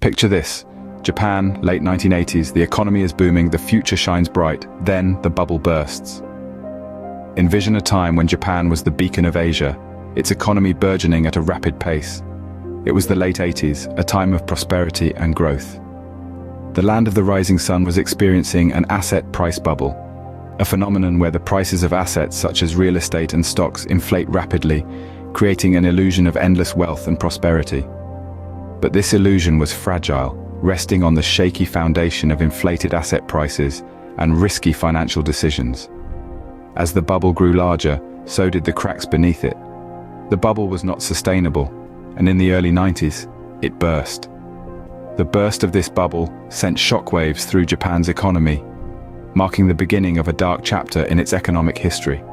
Picture this. Japan, late 1980s, the economy is booming, the future shines bright, then the bubble bursts. Envision a time when Japan was the beacon of Asia, its economy burgeoning at a rapid pace. It was the late 80s, a time of prosperity and growth. The land of the rising sun was experiencing an asset price bubble, a phenomenon where the prices of assets such as real estate and stocks inflate rapidly, creating an illusion of endless wealth and prosperity. But this illusion was fragile, resting on the shaky foundation of inflated asset prices and risky financial decisions. As the bubble grew larger, so did the cracks beneath it. The bubble was not sustainable, and in the early 90s, it burst. The burst of this bubble sent shockwaves through Japan's economy, marking the beginning of a dark chapter in its economic history.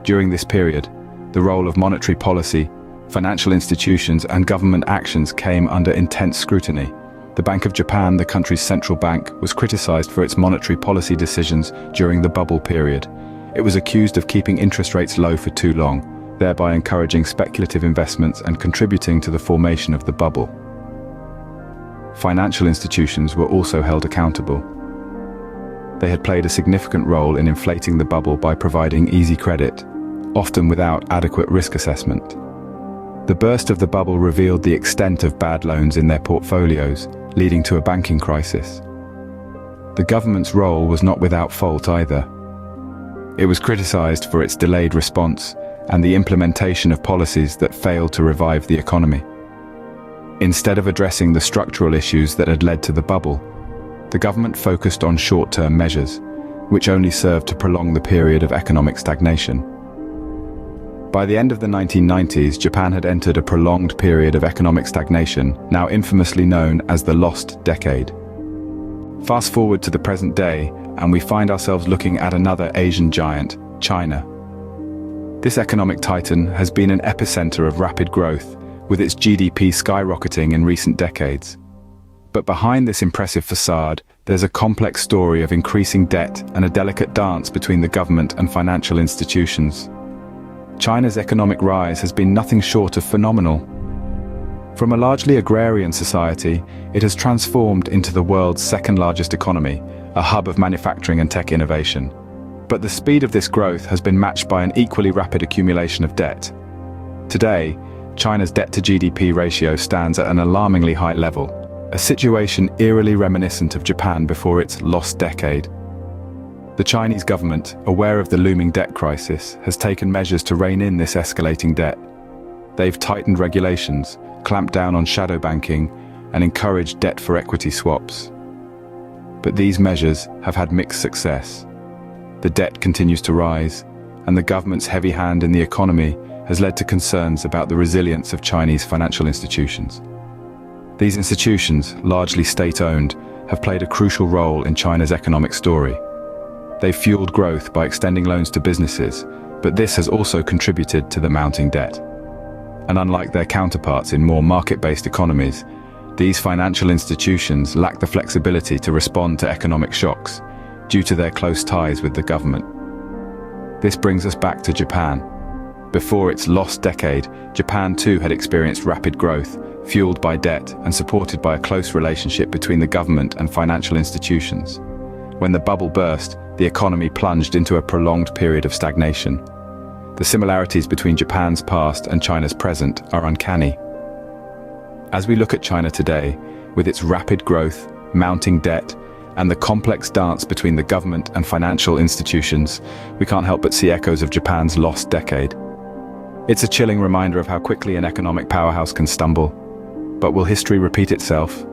During this period, the role of monetary policy, financial institutions, and government actions came under intense scrutiny. The Bank of Japan, the country's central bank, was criticized for its monetary policy decisions during the bubble period. It was accused of keeping interest rates low for too long, thereby encouraging speculative investments and contributing to the formation of the bubble. Financial institutions were also held accountable. They had played a significant role in inflating the bubble by providing easy credit, often without adequate risk assessment. The burst of the bubble revealed the extent of bad loans in their portfolios, leading to a banking crisis. The government's role was not without fault either. It was criticized for its delayed response and the implementation of policies that failed to revive the economy. Instead of addressing the structural issues that had led to the bubble, the government focused on short-term measures, which only served to prolong the period of economic stagnation. By the end of the 1990s, Japan had entered a prolonged period of economic stagnation, now infamously known as the Lost Decade. Fast forward to the present day, and we find ourselves looking at another Asian giant, China. This economic titan has been an epicenter of rapid growth, with its GDP skyrocketing in recent decades. But behind this impressive facade, there's a complex story of increasing debt and a delicate dance between the government and financial institutions. China's economic rise has been nothing short of phenomenal. From a largely agrarian society, it has transformed into the world's second-largest economy, a hub of manufacturing and tech innovation. But the speed of this growth has been matched by an equally rapid accumulation of debt. Today, China's debt-to-GDP ratio stands at an alarmingly high level, a situation eerily reminiscent of Japan before its lost decade. The Chinese government, aware of the looming debt crisis, has taken measures to rein in this escalating debt. They've tightened regulations, clamped down on shadow banking, and encouraged debt-for-equity swaps. But these measures have had mixed success. The debt continues to rise, and the government's heavy hand in the economy has led to concerns about the resilience of Chinese financial institutions. These institutions, largely state-owned, have played a crucial role in China's economic story. They've fueled growth by extending loans to businesses, but this has also contributed to the mounting debt. And unlike their counterparts in more market-based economies, these financial institutions lack the flexibility to respond to economic shocks due to their close ties with the government. This brings us back to Japan. Before its lost decade, Japan too had experienced rapid growth, fueled by debt and supported by a close relationship between the government and financial institutions. When the bubble burst, the economy plunged into a prolonged period of stagnation. The similarities between Japan's past and China's present are uncanny. As we look at China today, with its rapid growth, mounting debt, and the complex dance between the government and financial institutions, we can't help but see echoes of Japan's lost decade. It's a chilling reminder of how quickly an economic powerhouse can stumble. But will history repeat itself?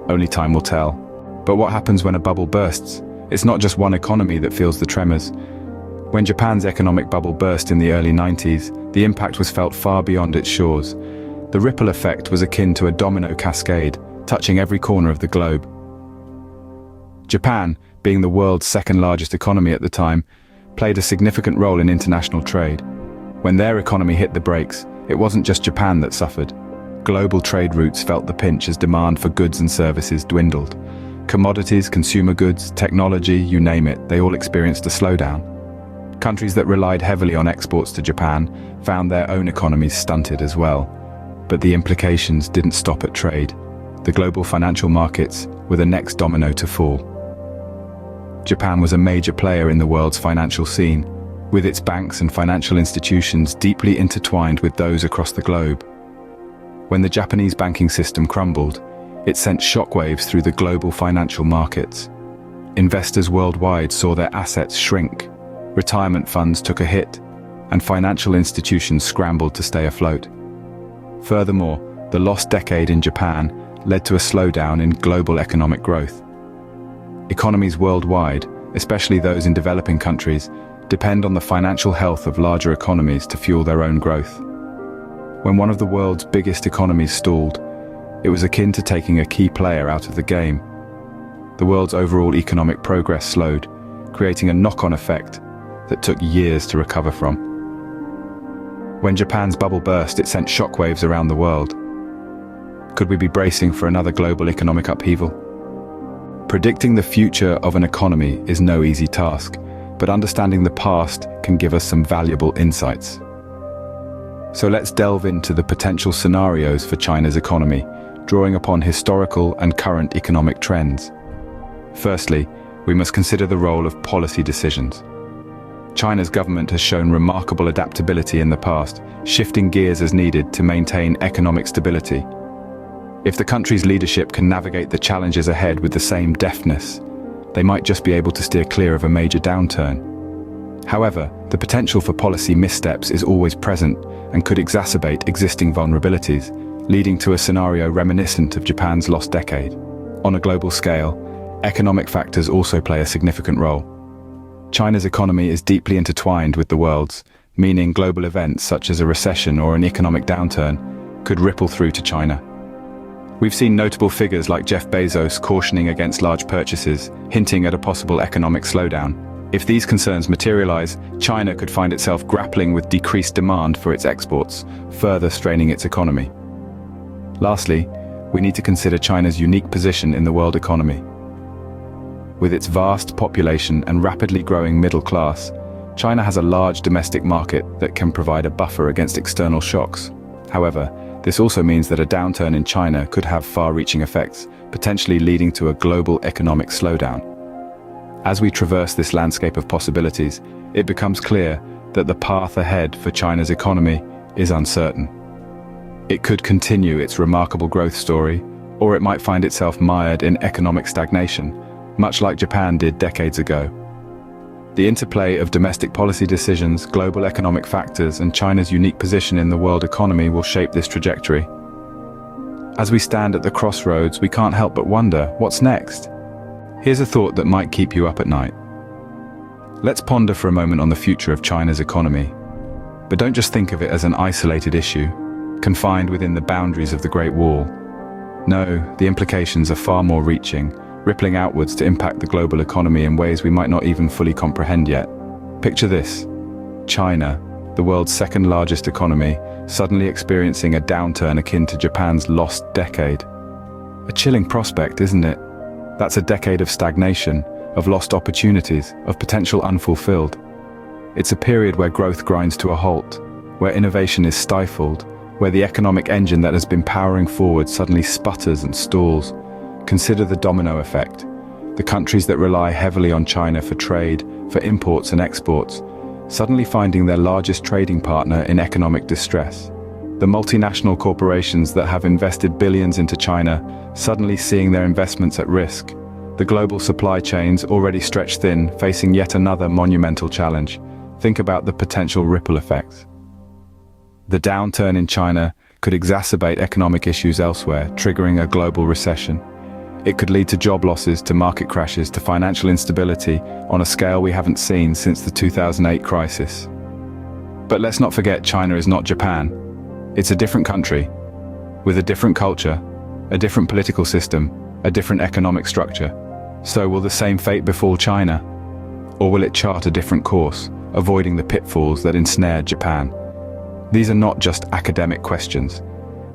Only time will tell. But what happens when a bubble bursts? It's not just one economy that feels the tremors. When Japan's economic bubble burst in the early 90s, the impact was felt far beyond its shores. The ripple effect was akin to a domino cascade, touching every corner of the globe. Japan, being the world's second-largest economy at the time, played a significant role in international trade. When their economy hit the brakes, it wasn't just Japan that suffered. Global trade routes felt the pinch as demand for goods and services dwindled. Commodities, consumer goods, technology, you name it, they all experienced a slowdown. Countries that relied heavily on exports to Japan found their own economies stunted as well. But the implications didn't stop at trade. the global financial markets were the next domino to fall. Japan was a major player in the world's financial scene, with its banks and financial institutions deeply intertwined with those across the globe. When the Japanese banking system crumbled, it sent shockwaves through the global financial markets. Investors worldwide saw their assets shrink, retirement funds took a hit, and financial institutions scrambled to stay afloat. Furthermore, the lost decade in Japan led to a slowdown in global economic growth. Economies worldwide, especially those in developing countries, depend on the financial health of larger economies to fuel their own growth. When one of the world's biggest economies stalled, it was akin to taking a key player out of the game. The world's overall economic progress slowed, creating a knock-on effect that took years to recover from. When Japan's bubble burst, it sent shockwaves around the world. Could we be bracing for another global economic upheaval? Predicting the future of an economy is no easy task, but understanding the past can give us some valuable insights. So let's delve into the potential scenarios for China's economy, drawing upon historical and current economic trends. Firstly, we must consider the role of policy decisions. China's government has shown remarkable adaptability in the past, shifting gears as needed to maintain economic stability. If the country's leadership can navigate the challenges ahead with the same deftness, they might just be able to steer clear of a major downturn. However, the potential for policy missteps is always present and could exacerbate existing vulnerabilities, leading to a scenario reminiscent of Japan's lost decade. On a global scale, economic factors also play a significant role. China's economy is deeply intertwined with the world's, meaning global events such as a recession or an economic downturn could ripple through to China. We've seen notable figures like Jeff Bezos cautioning against large purchases, hinting at a possible economic slowdown. If these concerns materialize, China could find itself grappling with decreased demand for its exports, further straining its economy. Lastly, we need to consider China's unique position in the world economy. With its vast population and rapidly growing middle class, China has a large domestic market that can provide a buffer against external shocks. However, this also means that a downturn in China could have far-reaching effects, potentially leading to a global economic slowdown. As we traverse this landscape of possibilities, it becomes clear that the path ahead for China's economy is uncertain. It could continue its remarkable growth story, or it might find itself mired in economic stagnation, much like Japan did decades ago. The interplay of domestic policy decisions, global economic factors, and China's unique position in the world economy will shape this trajectory. As we stand at the crossroads, we can't help but wonder, what's next? Here's a thought that might keep you up at night. Let's ponder for a moment on the future of China's economy. But don't just think of it as an isolated issue, confined within the boundaries of the Great Wall. No, the implications are far more reaching, rippling outwards to impact the global economy in ways we might not even fully comprehend yet. Picture this: China, the world's second largest economy, suddenly experiencing a downturn akin to Japan's lost decade. A chilling prospect, isn't it? That's a decade of stagnation, of lost opportunities, of potential unfulfilled. It's a period where growth grinds to a halt, where innovation is stifled, where the economic engine that has been powering forward suddenly sputters and stalls. Consider the domino effect. The countries that rely heavily on China for trade, for imports and exports, suddenly finding their largest trading partner in economic distress. The multinational corporations that have invested billions into China, suddenly seeing their investments at risk. The global supply chains, already stretched thin, facing yet another monumental challenge. Think about the potential ripple effects. The downturn in China could exacerbate economic issues elsewhere, triggering a global recession. It could lead to job losses, to market crashes, to financial instability on a scale we haven't seen since the 2008 crisis. But let's not forget, China is not Japan. It's a different country, with a different culture, a different political system, a different economic structure. So will the same fate befall China? Or will it chart a different course, avoiding the pitfalls that ensnared Japan? These are not just academic questions.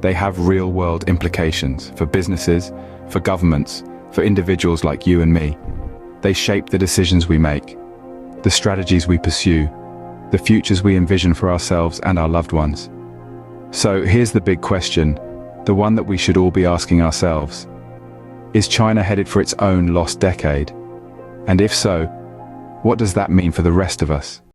They have real-world implications for businesses, for governments, for individuals like you and me. They shape the decisions we make, the strategies we pursue, the futures we envision for ourselves and our loved ones. So here's the big question, the one that we should all be asking ourselves. Is China headed for its own lost decade? And if so, what does that mean for the rest of us?